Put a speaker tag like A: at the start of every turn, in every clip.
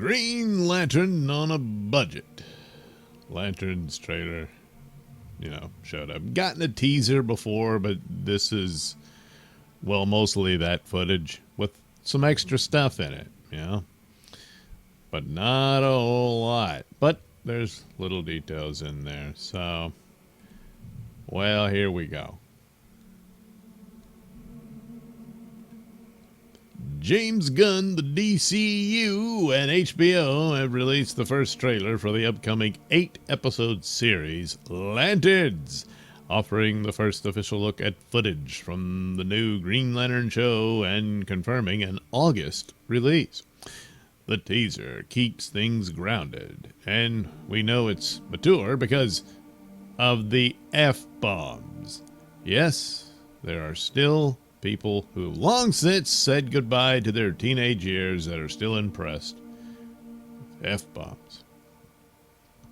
A: Green Lantern on a budget. Lanterns trailer, showed up. Gotten a teaser before, but this is, well, mostly that footage with some extra stuff in it, But not a whole lot. But there's little details in there. So, well, here we go. James Gunn, the DCU, and HBO have released the first trailer for the upcoming 8-episode series, Lanterns, offering the first official look at footage from the new Green Lantern show and confirming an August release. The teaser keeps things grounded, and we know it's mature because of the F-bombs. Yes, there are still people who long since said goodbye to their teenage years that are still impressed with F-bombs.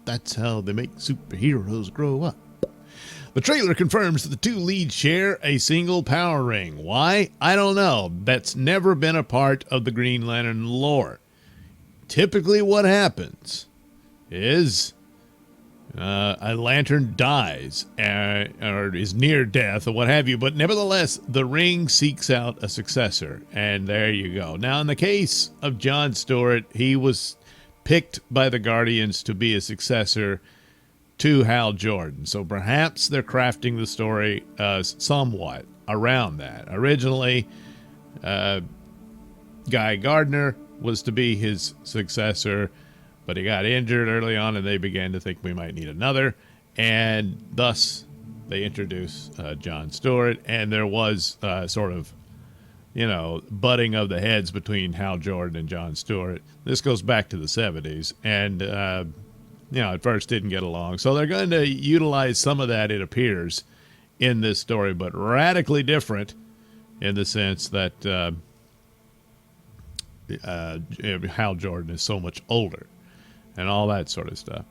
A: That's how they make superheroes grow up. The trailer confirms that the two leads share a single power ring. Why? I don't know. That's never been a part of the Green Lantern lore. Typically what happens is a lantern dies or is near death or what have you, but nevertheless, the ring seeks out a successor, and there you go. Now, in the case of John Stewart, he was picked by the Guardians to be a successor to Hal Jordan, so perhaps they're crafting the story somewhat around that. Originally, Guy Gardner was to be his successor, but he got injured early on, and they began to think we might need another, and thus they introduced John Stewart, and there was sort of, butting of the heads between Hal Jordan and John Stewart. This goes back to the 70s, and, at first didn't get along. So they're going to utilize some of that, it appears, in this story, but radically different in the sense that Hal Jordan is so much older and all that sort of stuff.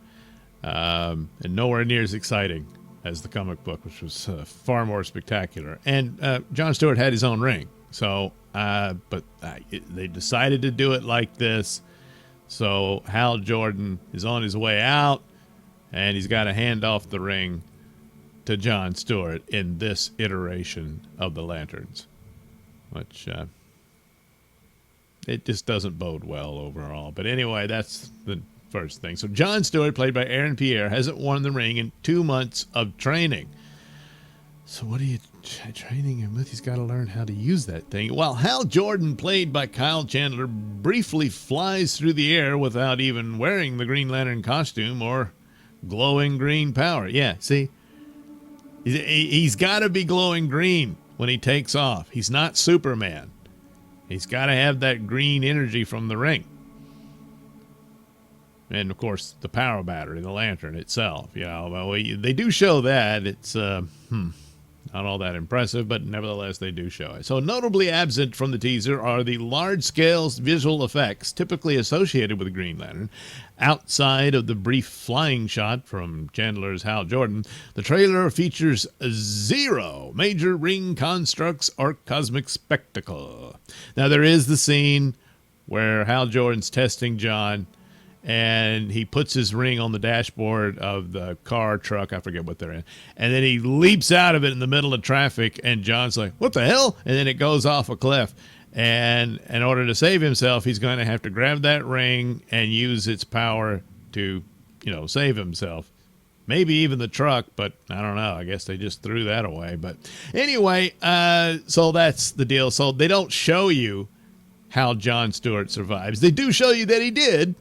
A: And nowhere near as exciting as the comic book, which was far more spectacular. And John Stewart had his own ring. So, but they decided to do it like this. So Hal Jordan is on his way out, and he's got to hand off the ring to John Stewart in this iteration of the Lanterns, which it just doesn't bode well overall. But anyway, that's the first thing. So John Stewart, played by Aaron Pierre, hasn't worn the ring in 2 months of training. So what are you training him with? He's got to learn how to use that thing. While Hal Jordan, played by Kyle Chandler, briefly flies through the air without even wearing the Green Lantern costume or glowing green power. Yeah, see? He's got to be glowing green when he takes off. He's not Superman. He's got to have that green energy from the ring. And, of course, the power battery, the lantern itself. They do show that. It's not all that impressive, but nevertheless, they do show it. So notably absent from the teaser are the large-scale visual effects typically associated with the Green Lantern. Outside of the brief flying shot from Chandler's Hal Jordan, the trailer features 0 major ring constructs or cosmic spectacle. Now, there is the scene where Hal Jordan's testing John, and he puts his ring on the dashboard of the car, truck, I forget what they're in, and then he leaps out of it in the middle of traffic, and John's like, what the hell? And then it goes off a cliff, and in order to save himself, he's going to have to grab that ring and use its power to, save himself. Maybe even the truck, but I don't know. I guess they just threw that away. But anyway, so that's the deal. So they don't show you how John Stewart survives. They do show you that he did.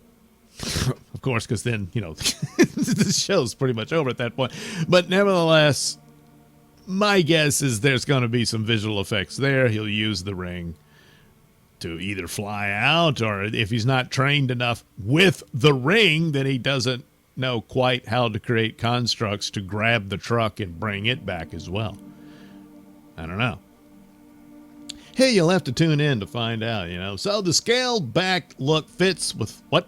A: Of course, because then, the show's pretty much over at that point. But nevertheless, my guess is there's going to be some visual effects there. He'll use the ring to either fly out, or if he's not trained enough with the ring, then he doesn't know quite how to create constructs to grab the truck and bring it back as well. I don't know. Hey, you'll have to tune in to find out, So the scaled-back look fits with what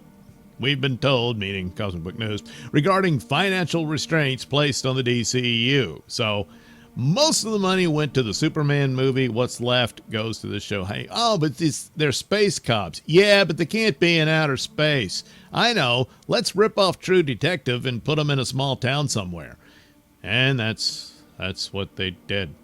A: we've been told, meaning Cosmic Book News, regarding financial restraints placed on the DCEU. So Most of the money went to the Superman movie. What's left goes to the show. Hey, but they're space cops. Yeah, but they can't be in outer space. I know. Let's rip off True Detective and put them in a small town somewhere. And that's what they did.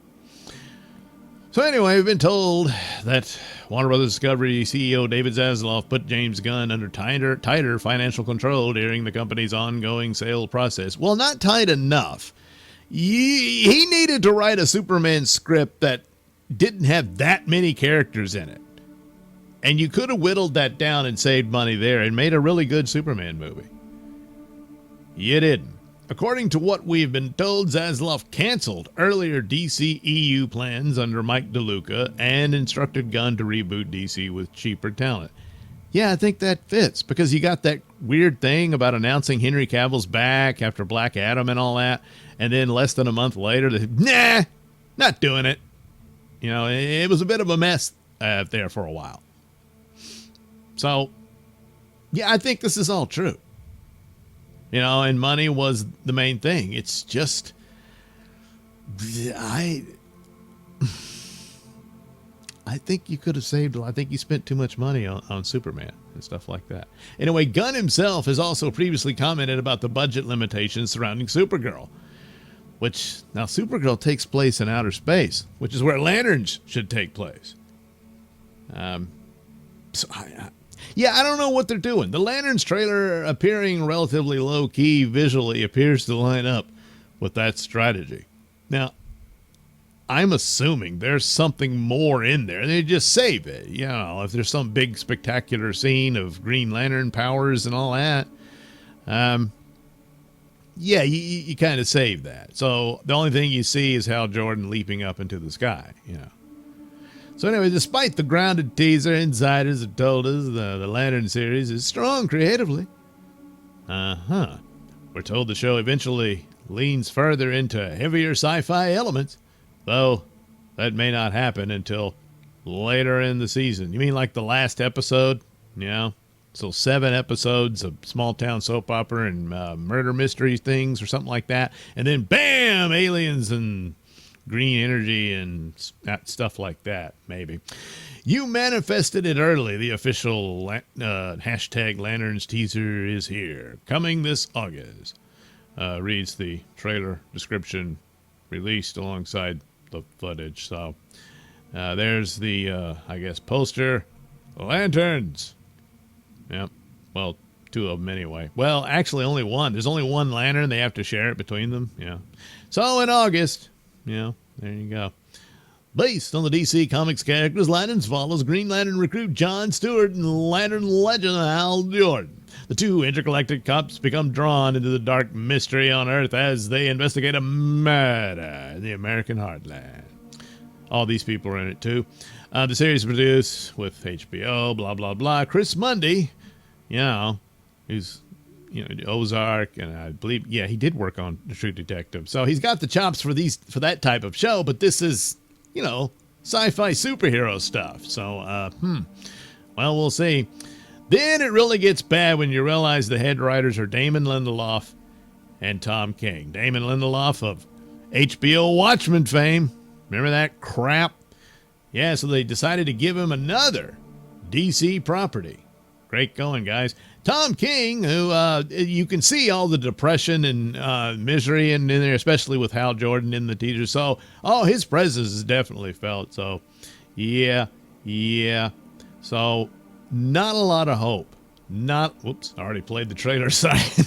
A: So anyway, we've been told that Warner Brothers Discovery CEO David Zaslav put James Gunn under tighter financial control during the company's ongoing sale process. Well, not tight enough. He needed to write a Superman script that didn't have that many characters in it. And you could have whittled that down and saved money there and made a really good Superman movie. You didn't. According to what we've been told, Zaslav canceled earlier DC EU plans under Mike DeLuca and instructed Gunn to reboot DC with cheaper talent. Yeah, I think that fits because you got that weird thing about announcing Henry Cavill's back after Black Adam and all that, and then less than a month later, nah, not doing it. You know, it was a bit of a mess there for a while. So, yeah, I think this is all true. You know, and money was the main thing. It's just, I think you could have saved. I think you spent too much money on Superman and stuff like that. Anyway, Gunn himself has also previously commented about the budget limitations surrounding Supergirl, which now Supergirl takes place in outer space, which is where Lanterns should take place. I don't know what they're doing. The Lanterns trailer, appearing relatively low-key visually, appears to line up with that strategy. Now, I'm assuming there's something more in there. They just save it. You know, if there's some big spectacular scene of Green Lantern powers and all that, you kind of save that. So the only thing you see is Hal Jordan leaping up into the sky, you know. So anyway, despite the grounded teaser, insiders have told us the Lantern series is strong creatively. We're told the show eventually leans further into heavier sci-fi elements, though that may not happen until later in the season. You mean like the last episode? You know? So 7 episodes of small-town soap opera and murder mystery things or something like that. And then, bam, aliens and green energy and stuff like that, maybe. You manifested it early. The official hashtag Lanterns teaser is here. Coming this August. Reads the trailer description released alongside the footage. So there's the, poster. Lanterns. Yep. Well, 2 of them anyway. Well, actually only 1. There's only 1 lantern. They have to share it between them. Yeah. So in August... Yeah, there you go. Based on the DC Comics characters, Lanterns follows Green Lantern recruit John Stewart and Lantern legend Hal Jordan. The 2 intergalactic cops become drawn into the dark mystery on Earth as they investigate a murder in the American heartland. All these people are in it too. The series is produced with HBO, blah, blah, blah. Chris Mundy, who's... Ozark, and I believe, he did work on The True Detective. So he's got the chops for that type of show, but this is, sci-fi superhero stuff. So, well, we'll see. Then it really gets bad when you realize the head writers are Damon Lindelof and Tom King. Damon Lindelof of HBO Watchmen fame. Remember that crap? Yeah, so they decided to give him another DC property. Great going, guys. Tom King, who you can see all the depression and misery in there, especially with Hal Jordan in the teaser. So, his presence is definitely felt. So, yeah. So, not a lot of hope. I already played the trailer side.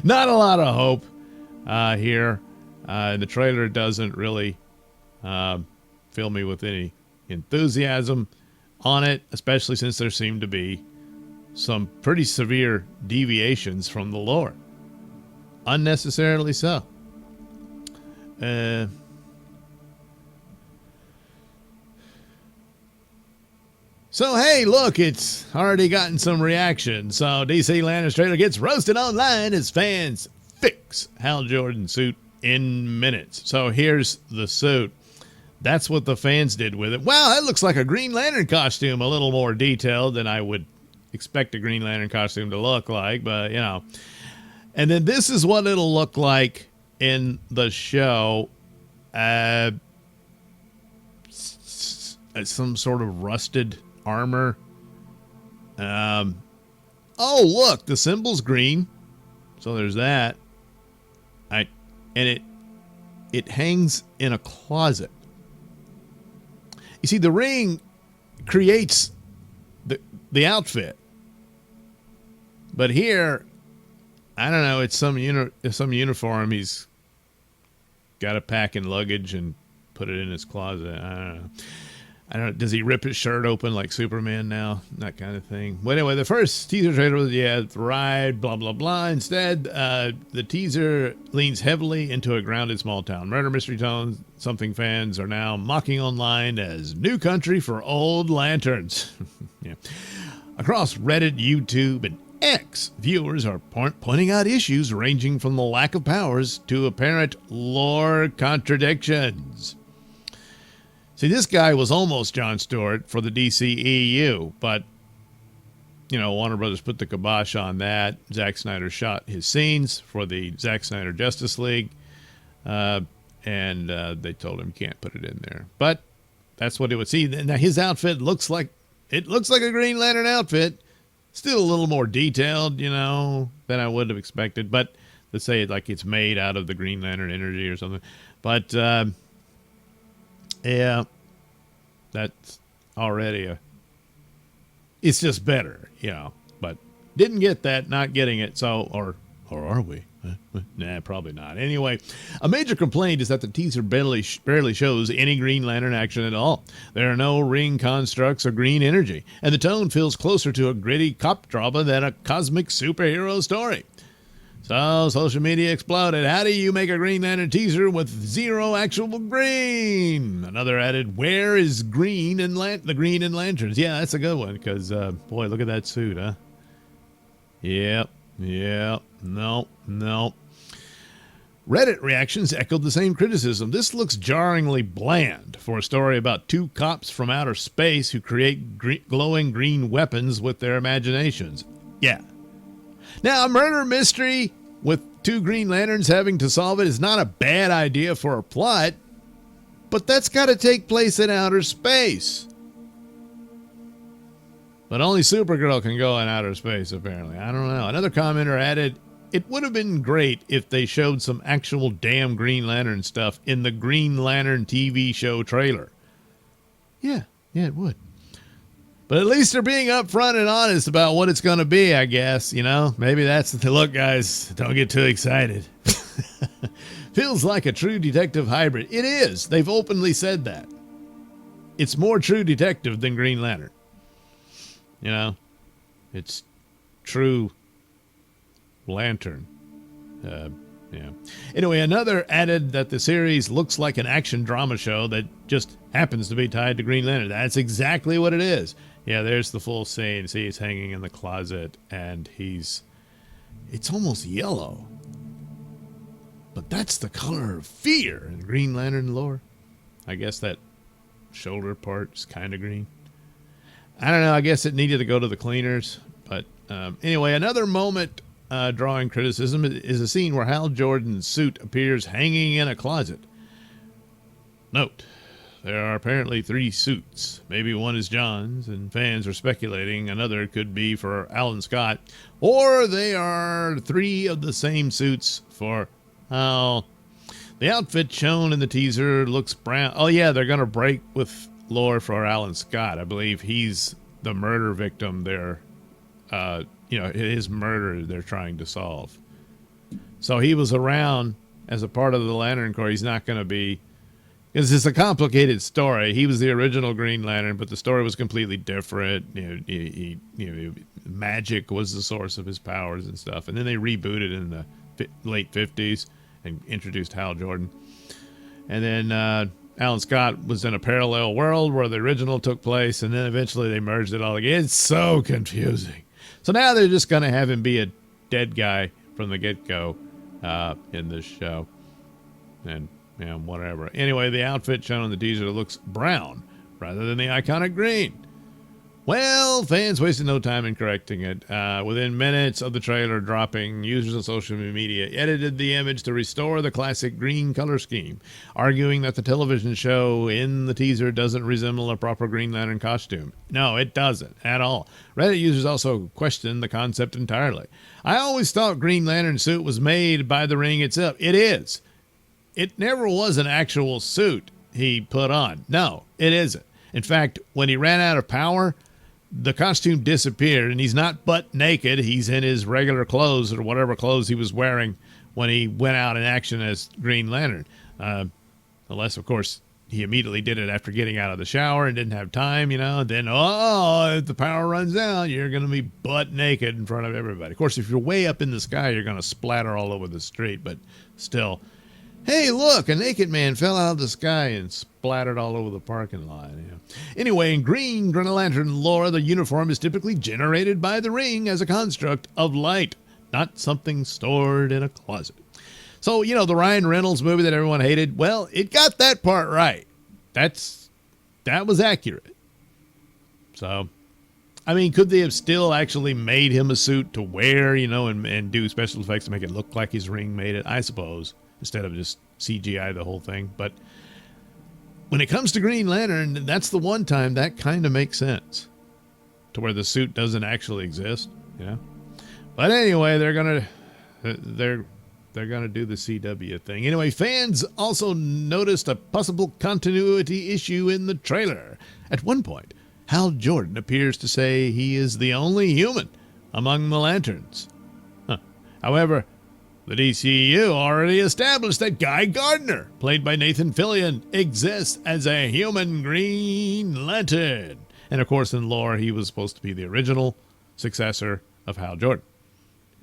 A: Not a lot of hope here. The trailer doesn't really fill me with any enthusiasm on it, especially since there seem to be some pretty severe deviations from the lore. Unnecessarily so. So, hey, look, it's already gotten some reaction. So, DC Lanterns trailer gets roasted online as fans fix Hal Jordan suit in minutes. So, here's the suit. That's what the fans did with it. Wow, that looks like a Green Lantern costume, a little more detailed than I would expect a Green Lantern costume to look like, but and then this is what it'll look like in the show. uh, some sort of rusted armor. Oh, look, the symbol's green. So there's that. And it hangs in a closet. You see, the ring creates the outfit. But here, I don't know, it's some uniform he's got to pack in luggage and put it in his closet. I don't know. Does he rip his shirt open like Superman now? That kind of thing. Well, anyway, the first teaser trailer was, the ride, blah, blah, blah. Instead, the teaser leans heavily into a grounded small town. Murder mystery tone, something fans are now mocking online as new country for old lanterns. Yeah. Across Reddit, YouTube, and X, viewers are pointing out issues ranging from the lack of powers to apparent lore contradictions. See, this guy was almost Jon Stewart for the DCEU, but, Warner Brothers put the kibosh on that. Zack Snyder shot his scenes for the Zack Snyder Justice League, and they told him you can't put it in there. But that's what it would see. Now, his outfit looks like a Green Lantern outfit. Still a little more detailed, than I would have expected. But let's say it's made out of the Green Lantern energy or something. But, yeah, that's already it's just better, but didn't get that, not getting it. So, or are we? Nah, probably not. Anyway, a major complaint is that the teaser barely shows any Green Lantern action at all. There are no ring constructs or green energy, and the tone feels closer to a gritty cop drama than a cosmic superhero story. So, social media exploded. How do you make a Green Lantern teaser with zero actual green? Another added, where is green and the green in lanterns? Yeah, that's a good one, because, boy, look at that suit, huh? Yep. No. Reddit reactions echoed the same criticism. This looks jarringly bland for a story about two cops from outer space who create glowing green weapons with their imaginations. Yeah. Now, a murder mystery with two Green Lanterns having to solve it is not a bad idea for a plot, but that's got to take place in outer space. But only Supergirl can go in outer space, apparently. I don't know. Another commenter added, it would have been great if they showed some actual damn Green Lantern stuff in the Green Lantern TV show trailer. Yeah, it would. But at least they're being upfront and honest about what it's going to be, I guess. Maybe that's the look, guys. Don't get too excited. Feels like a True Detective hybrid. It is. They've openly said that. It's more True Detective than Green Lantern. It's True Lantern. Yeah. Anyway, another added that the series looks like an action drama show that just happens to be tied to Green Lantern. That's exactly what it is. Yeah, there's the full scene. See, he's hanging in the closet, and it's almost yellow. But that's the color of fear in Green Lantern lore. I guess that shoulder part is kind of green. I don't know. I guess it needed to go to the cleaners. But anyway, another moment drawing criticism is a scene where Hal Jordan's suit appears hanging in a closet. Note, there are apparently 3 suits. Maybe one is John's, and fans are speculating another could be for Alan Scott, or they are 3 of the same suits for Hal. The outfit shown in the teaser looks brown. Oh, yeah, they're going to break with lore for Alan Scott. I believe he's the murder victim they're, his murder they're trying to solve. So he was around as a part of the Lantern Corps. He's not going to be, because it's a complicated story. He was the original Green Lantern, but the story was completely different. Magic was the source of his powers and stuff. And then they rebooted in the late 50s and introduced Hal Jordan. And then Alan Scott was in a parallel world where the original took place, and then eventually they merged it all together. It's so confusing. So now they're just going to have him be a dead guy from the get-go in this show. And whatever. Anyway, the outfit shown in the teaser looks brown rather than the iconic green. Well, fans wasted no time in correcting it. Within minutes of the trailer dropping, users on social media edited the image to restore the classic green color scheme, arguing that the television show in the teaser doesn't resemble a proper Green Lantern costume. No, it doesn't at all. Reddit users also questioned the concept entirely. I always thought Green Lantern suit was made by the ring itself. It is. It never was an actual suit he put on. No, it isn't. In fact, when he ran out of power, the costume disappeared, and he's not butt naked. He's in his regular clothes or whatever clothes he was wearing when he went out in action as Green Lantern. Unless, of course, he immediately did it after getting out of the shower and didn't have time, Then, if the power runs out, you're going to be butt naked in front of everybody. Of course, if you're way up in the sky, you're going to splatter all over the street. But still, hey, look, a naked man fell out of the sky and splattered all over the parking lot. Anyway, in Green Lantern lore, the uniform is typically generated by the ring as a construct of light, not something stored in a closet. So, the Ryan Reynolds movie that everyone hated, well, it got that part right. That was accurate. So, I mean, could they have still actually made him a suit to wear, and do special effects to make it look like his ring made it? I suppose, instead of just CGI the whole thing. But when it comes to Green Lantern, that's the one time that kind of makes sense, to where the suit doesn't actually exist, But anyway, they're gonna do the CW thing. Anyway, fans also noticed a possible continuity issue in the trailer. At one point, Hal Jordan appears to say he is the only human among the Lanterns. However, the DCU already established that Guy Gardner, played by Nathan Fillion, exists as a human Green Lantern. And of course, in lore, he was supposed to be the original successor of Hal Jordan.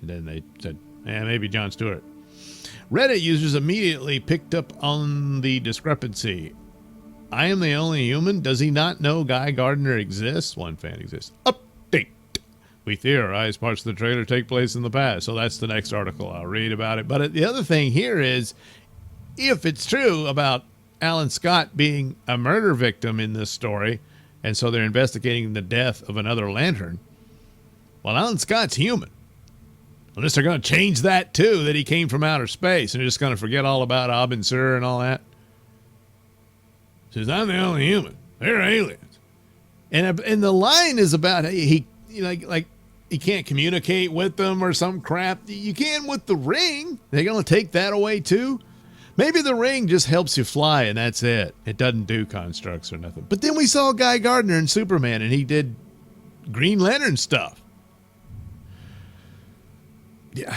A: And then they said, maybe Jon Stewart. Reddit users immediately picked up on the discrepancy. I am the only human? Does he not know Guy Gardner exists? One fan exists. Update. We theorize parts of the trailer take place in the past. So that's the next article I'll read about it. But the other thing here is, if it's true about Alan Scott being a murder victim in this story, and so they're investigating the death of another Lantern, well, Alan Scott's human. Unless they're going to change that, too, that he came from outer space, and they're just going to forget all about Abin Sur and all that. Says, I'm the only human. They're aliens. And the line is about he can't communicate with them or some crap. You can with the ring. They're going to take that away, too. Maybe the ring just helps you fly, and that's it. It doesn't do constructs or nothing. But then we saw Guy Gardner in Superman, and he did Green Lantern stuff. Yeah,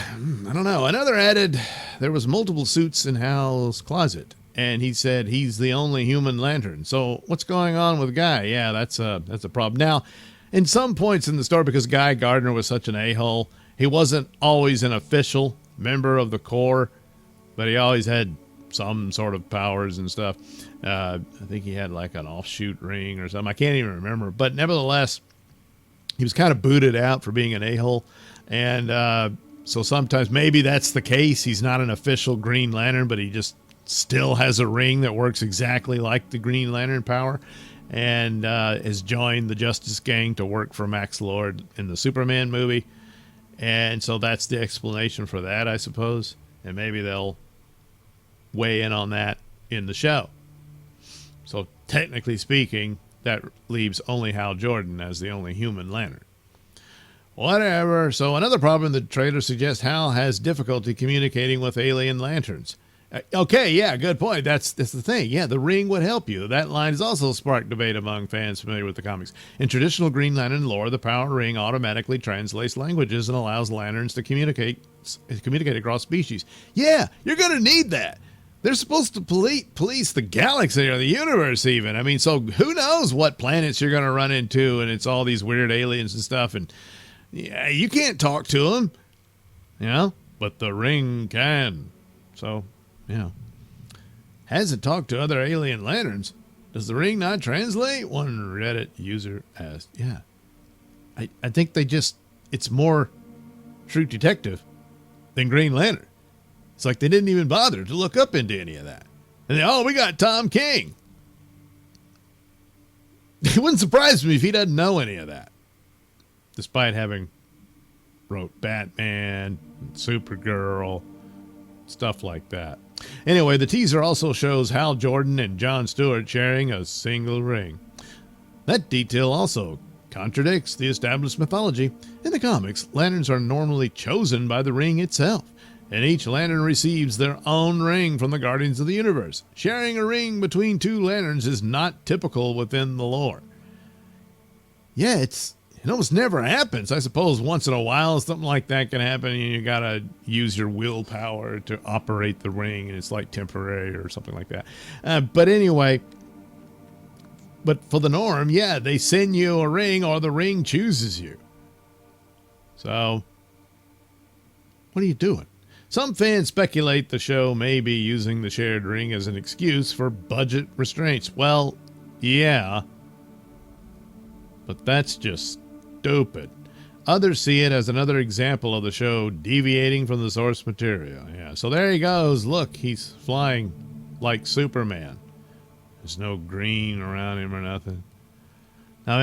A: I don't know. Another added, there was multiple suits in Hal's closet, and he said he's the only human Lantern. So what's going on with Guy? Yeah, that's a problem. Now, in some points in the story, because Guy Gardner was such an a-hole, he wasn't always an official member of the Corps, but he always had some sort of powers and stuff. I think he had like an offshoot ring or something. I can't even remember. But nevertheless, he was kind of booted out for being an a-hole. And so sometimes maybe that's the case. He's not an official Green Lantern, but he just still has a ring that works exactly like the Green Lantern power, and has joined the Justice Gang to work for Max Lord in the Superman movie. And so that's the explanation for that, I suppose. And maybe they'll weigh in on that in the show. So technically speaking, that leaves only Hal Jordan as the only human Lantern. Whatever. So another problem, the trailer suggests Hal has difficulty communicating with alien lanterns. Okay, yeah, good point. That's the thing. Yeah, the ring would help you. That line has also sparked debate among fans familiar with the comics. In traditional Green Lantern lore, the power ring automatically translates languages and allows lanterns to communicate across species. Yeah, you're going to need that. They're supposed to police the galaxy or the universe even. I mean, so who knows what planets you're going to run into, and it's all these weird aliens and stuff, and yeah, you can't talk to them, but the ring can. So, hasn't talked to other alien lanterns. Does the ring not translate? One Reddit user asked. Yeah. I think it's more True Detective than Green Lantern. It's like they didn't even bother to look up into any of that. And we got Tom King. It wouldn't surprise me if he doesn't know any of that, despite having wrote Batman, Supergirl, stuff like that. Anyway, the teaser also shows Hal Jordan and Jon Stewart sharing a single ring. That detail also contradicts the established mythology. In the comics, lanterns are normally chosen by the ring itself, and each lantern receives their own ring from the Guardians of the Universe. Sharing a ring between two lanterns is not typical within the lore. Yeah, it almost never happens. I suppose once in a while something like that can happen, and you gotta use your willpower to operate the ring, and it's like temporary or something like that. But anyway, but for the norm, yeah, they send you a ring or the ring chooses you. So, what are you doing? Some fans speculate the show may be using the shared ring as an excuse for budget restraints. Well, yeah, but that's just stupid. Others see it as another example of the show deviating from the source material. Yeah, so there he goes. Look, he's flying like Superman. There's no green around him or nothing. Now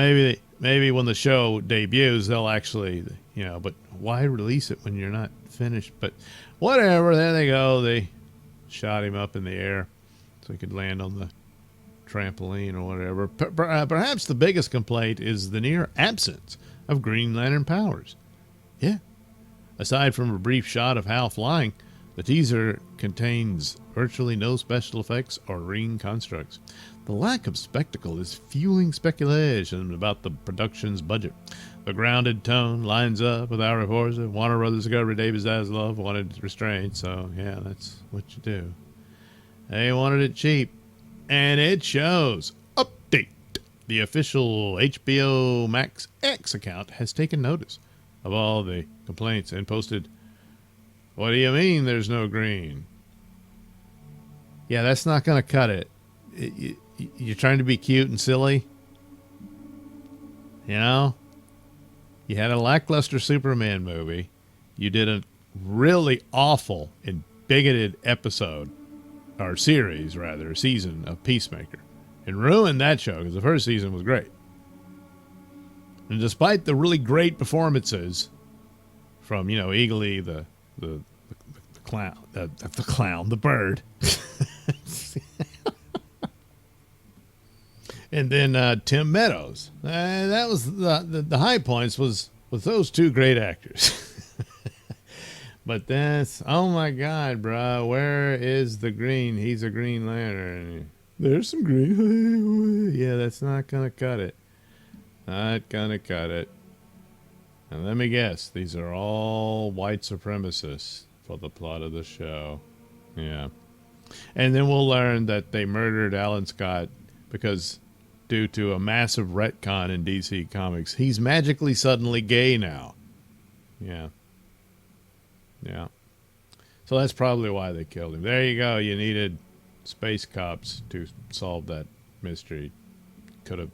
A: maybe when the show debuts, they'll actually, but why release it when you're not finished? But whatever, there they go. They shot him up in the air so he could land on the trampoline or whatever. Perhaps the biggest complaint is the near absence of Green Lantern powers. Yeah. Aside from a brief shot of Hal flying, the teaser contains virtually no special effects or ring constructs. The lack of spectacle is fueling speculation about the production's budget. The grounded tone lines up with our reports that Warner Brothers discovered David Zaslav wanted restraint, so yeah, that's what you do. They wanted it cheap, and it shows. Update. The official HBO Max X account has taken notice of all the complaints and posted, "What do you mean there's no green?" Yeah, that's not going to cut it. You're trying to be cute and silly. You had a lackluster Superman movie. You did a really awful and bigoted episode, or series rather, season of Peacemaker, and ruined that show because the first season was great. And despite the really great performances from, Eagly, the clown, the bird, and then Tim Meadows. That was the high points was those two great actors. But that's, oh my God, bro, where is the green? He's a Green Lantern. There's some green. Yeah, that's not going to cut it. Not going to cut it. And let me guess, these are all white supremacists for the plot of the show. Yeah. And then we'll learn that they murdered Alan Scott because due to a massive retcon in DC Comics, he's magically suddenly gay now. Yeah. Yeah. So that's probably why they killed him. There you go. You needed space cops to solve that mystery. Could have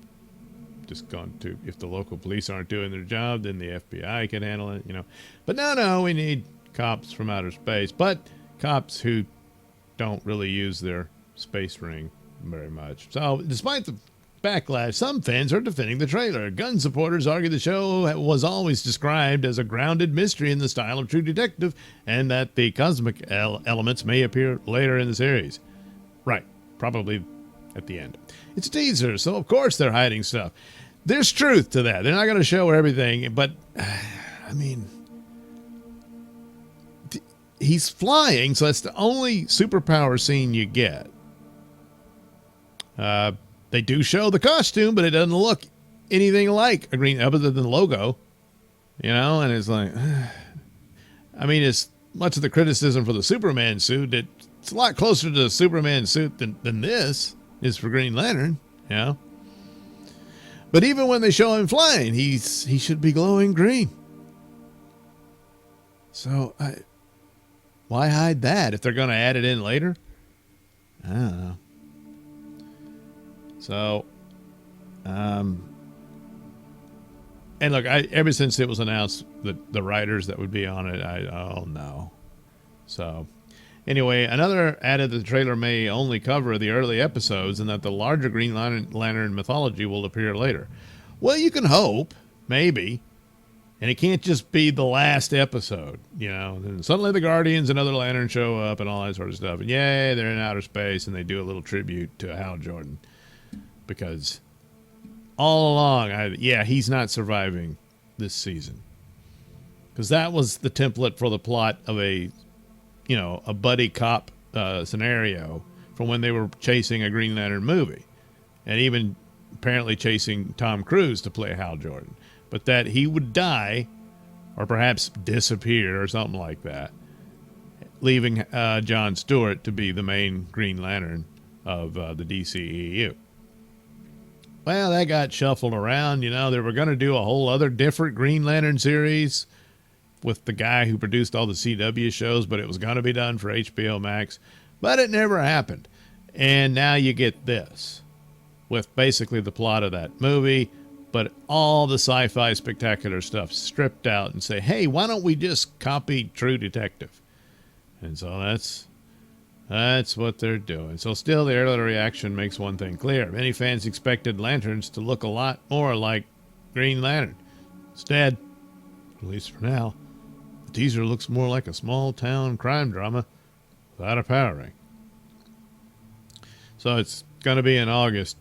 A: just gone to, if the local police aren't doing their job, then the FBI can handle it, But no, we need cops from outer space. But cops who don't really use their space ring very much. So despite the backlash, some fans are defending the trailer. Gun supporters argue the show was always described as a grounded mystery in the style of True Detective, and that the cosmic elements may appear later in the series. Right, probably at the end. It's a teaser, so of course they're hiding stuff. There's truth to that. They're not going to show everything, but, he's flying, so that's the only superpower scene you get. They do show the costume, but it doesn't look anything like a green, other than the logo, and it's like, as much of the criticism for the Superman suit, it's a lot closer to the Superman suit than this is for Green Lantern, But even when they show him flying, he should be glowing green. So, why hide that if they're going to add it in later? I don't know. So, and look, ever since it was announced that the writers that would be on it, oh no. So, Anyway, another added that the trailer may only cover the early episodes and that the larger Green Lantern mythology will appear later. Well, you can hope, maybe. And it can't just be the last episode, And suddenly the Guardians and other Lanterns show up and all that sort of stuff. And yay, they're in outer space and they do a little tribute to Hal Jordan. Because all along, he's not surviving this season. Because that was the template for the plot of a buddy cop scenario from when they were chasing a Green Lantern movie. And even apparently chasing Tom Cruise to play Hal Jordan. But that he would die or perhaps disappear or something like that, leaving John Stewart to be the main Green Lantern of the DCEU. Well, that got shuffled around. They were going to do a whole other different Green Lantern series with the guy who produced all the CW shows, but it was going to be done for HBO Max. But it never happened. And now you get this, with basically the plot of that movie, but all the sci-fi spectacular stuff stripped out and say, hey, why don't we just copy True Detective? And so that's what they're doing. So still, the early reaction makes one thing clear. Many fans expected Lanterns to look a lot more like Green Lantern. Instead, at least for now, the teaser looks more like a small-town crime drama without a power ring. So it's going to be in August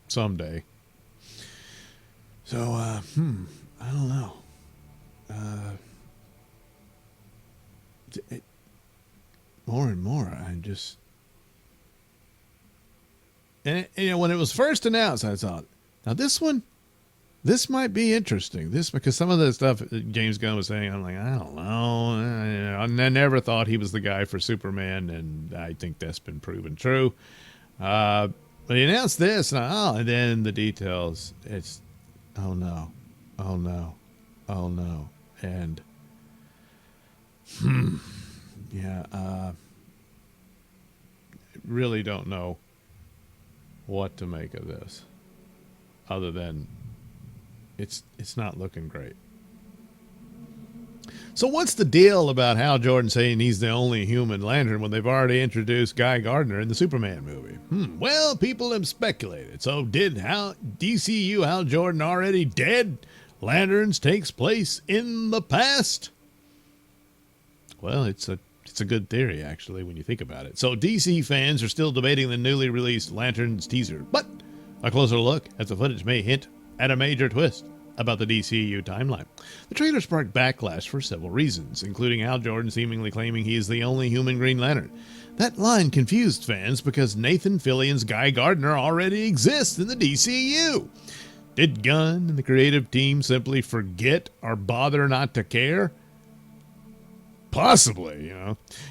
A: someday. So, I don't know. More and more, I just... And, when it was first announced, I thought, now this might be interesting. Because some of the stuff that James Gunn was saying, I'm like, I don't know. I never thought he was the guy for Superman, and I think that's been proven true. But he announced this, and then the details, it's... Oh no. And, really don't know what to make of this, other than it's not looking great. So what's the deal about Hal Jordan saying he's the only human Lantern when they've already introduced Guy Gardner in the Superman movie? Well, people have speculated. So did DCU Hal Jordan already dead? Lanterns takes place in the past? Well, it's a good theory, actually, when you think about it. So DC fans are still debating the newly released Lanterns teaser, but a closer look at the footage may hint at a major twist about the DCU timeline. The trailer sparked backlash for several reasons, including Hal Jordan seemingly claiming he is the only human Green Lantern. That line confused fans because Nathan Fillion's Guy Gardner already exists in the DCU. Did Gunn and the creative team simply forget or bother not to care? Possibly,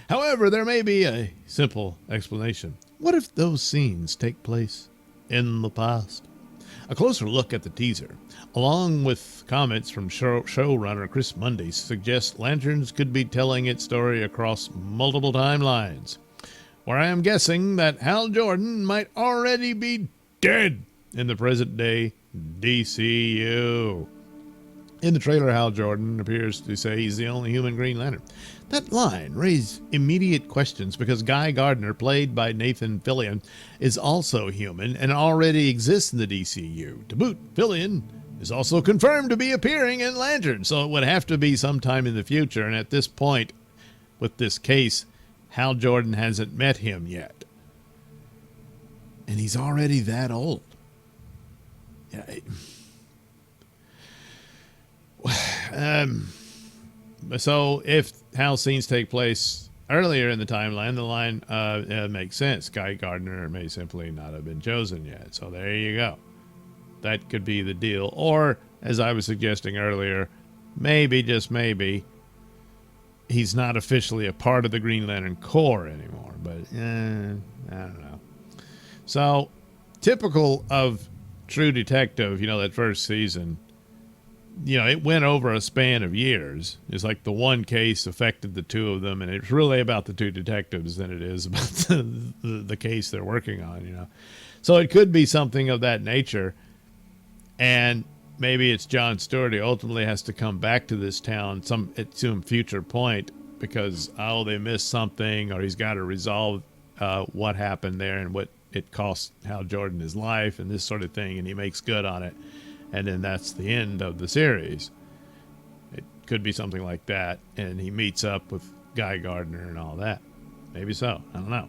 A: However, there may be a simple explanation. What if those scenes take place in the past? A closer look at the teaser, along with comments from showrunner Chris Mundy, suggests Lanterns could be telling its story across multiple timelines, where I am guessing that Hal Jordan might already be dead in the present-day DCU. In the trailer, Hal Jordan appears to say he's the only human Green Lantern. That line raised immediate questions because Guy Gardner, played by Nathan Fillion, is also human and already exists in the DCU. To boot, Fillion is also confirmed to be appearing in Lantern, so it would have to be sometime in the future, and at this point, with this case, Hal Jordan hasn't met him yet. And he's already that old. So if Hal's scenes take place earlier in the timeline, the line makes sense. Guy Gardner may simply not have been chosen yet. So there you go. That could be the deal. Or, as I was suggesting earlier, maybe, just maybe, he's not officially a part of the Green Lantern Corps anymore. But, I don't know. So, typical of True Detective, that first season, it went over a span of years. It's like the one case affected the two of them, and it's really about the two detectives than it is about the case they're working on, So it could be something of that nature, and maybe it's John Stewart who ultimately has to come back to this town at some future point because, oh, they missed something, or he's got to resolve what happened there and what it cost Hal Jordan his life and this sort of thing, and he makes good on it. And then that's the end of the series. It could be something like that, and he meets up with Guy Gardner and all that. Maybe so. I don't know.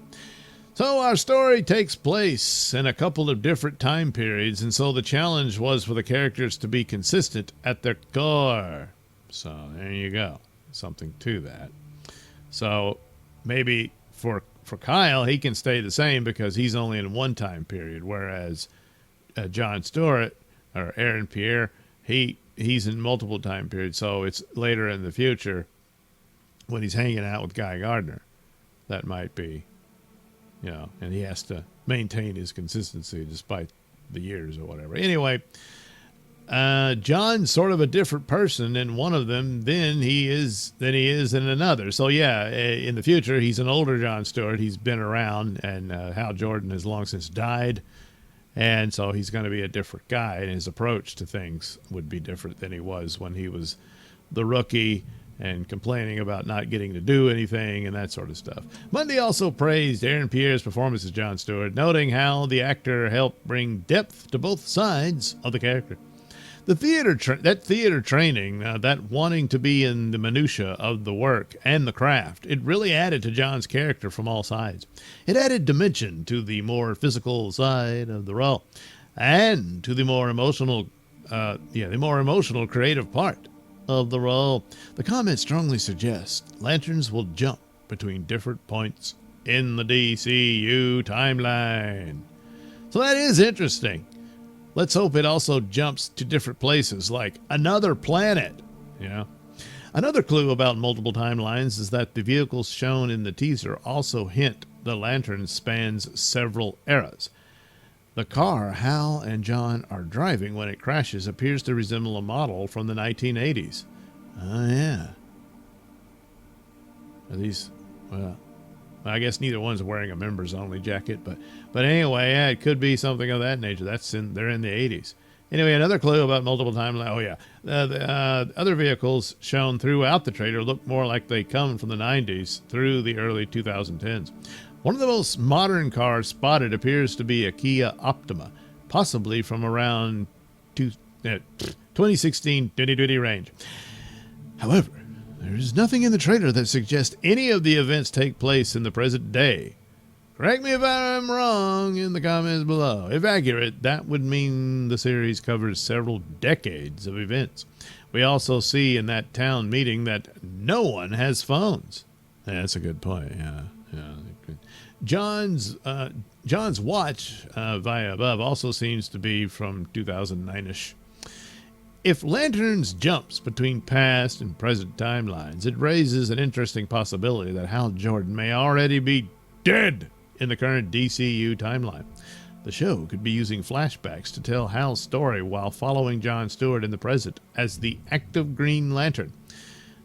A: So our story takes place in a couple of different time periods, and so the challenge was for the characters to be consistent at their core. So there you go. Something to that. So maybe for Kyle, he can stay the same because he's only in one time period, whereas John Stewart or Aaron Pierre, he's in multiple time periods. So it's later in the future when he's hanging out with Guy Gardner. That might be, and he has to maintain his consistency despite the years or whatever. Anyway, John's sort of a different person in one of them than he is in another. So yeah, in the future, he's an older John Stewart. He's been around, and Hal Jordan has long since died. And so he's going to be a different guy, and his approach to things would be different than he was when he was the rookie and complaining about not getting to do anything and that sort of stuff. Mundy also praised Aaron Pierre's performance as John Stewart, noting how the actor helped bring depth to both sides of the character. The theater training, that wanting to be in the minutia of the work and the craft, it really added to John's character from all sides. It added dimension to the more physical side of the role, and to the more emotional, creative part of the role. The comment strongly suggests lanterns will jump between different points in the DCU timeline. So that is interesting. Let's hope it also jumps to different places, like another planet. Another clue about multiple timelines is that the vehicles shown in the teaser also hint the lantern spans several eras. The car Hal and John are driving when it crashes appears to resemble a model from the 1980s. Oh, yeah. Are these, well, I guess neither one's wearing a members-only jacket, but anyway, yeah, it could be something of that nature. They're in the 80s. Anyway, another clue about multiple timelines. Oh, yeah. The other vehicles shown throughout the trailer look more like they come from the 90s through the early 2010s. One of the most modern cars spotted appears to be a Kia Optima, possibly from around 2016-2020 range. However, there is nothing in the trailer that suggests any of the events take place in the present day. Correct me if I'm wrong in the comments below. If accurate, that would mean the series covers several decades of events. We also see in that town meeting that no one has phones. Yeah, that's a good point. Yeah. John's watch via above also seems to be from 2009-ish. If Lanterns jumps between past and present timelines, it raises an interesting possibility that Hal Jordan may already be dead in the current DCU timeline. The show could be using flashbacks to tell Hal's story while following John Stewart in the present as the active Green Lantern.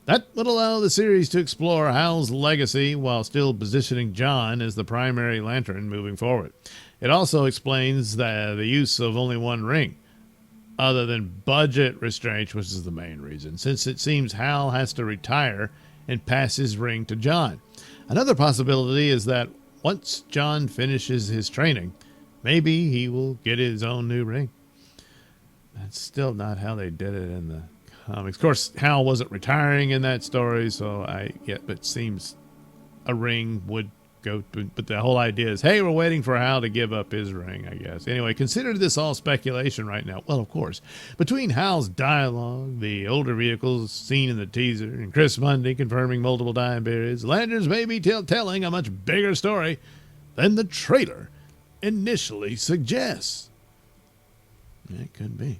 A: That would allow the series to explore Hal's legacy while still positioning John as the primary Lantern moving forward. It also explains the use of only one ring, other than budget restraints, which is the main reason, since it seems Hal has to retire and pass his ring to John. Another possibility is that once John finishes his training, maybe he will get his own new ring. That's still not how they did it in the comics. Of course, Hal wasn't retiring in that story, so but it seems a ring would go to, but the whole idea is, hey, we're waiting for Hal to give up his ring, I guess. Anyway, consider this all speculation right now. Well, of course, between Hal's dialogue, the older vehicles seen in the teaser, and Chris Mundy confirming multiple time periods, Lanterns may be telling a much bigger story than the trailer initially suggests. It could be.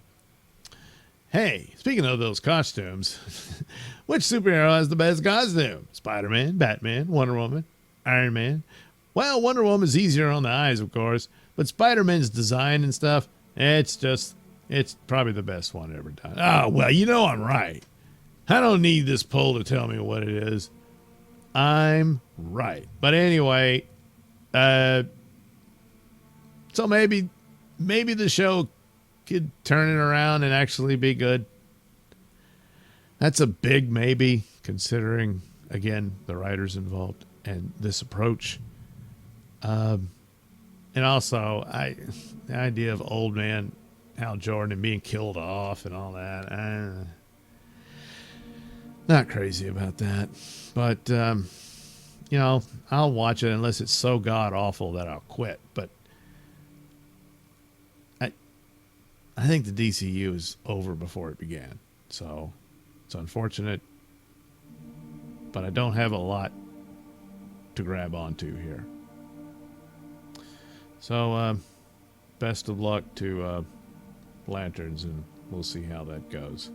A: Hey, speaking of those costumes, which superhero has the best costume? Spider-Man, Batman, Wonder Woman, Iron Man. Well, Wonder Woman's easier on the eyes, of course, but Spider-Man's design and stuff, it's probably the best one ever done. Oh, well, I'm right. I don't need this poll to tell me what it is. I'm right. But anyway, so maybe the show could turn it around and actually be good. That's a big maybe, considering again, the writers involved, and this approach. And also, the idea of old man Hal Jordan and being killed off and all that. Not crazy about that. But, I'll watch it unless it's so god awful that I'll quit. But I think the DCU is over before it began. So it's unfortunate. But I don't have a lot to grab onto here. So, best of luck to Lanterns, and we'll see how that goes.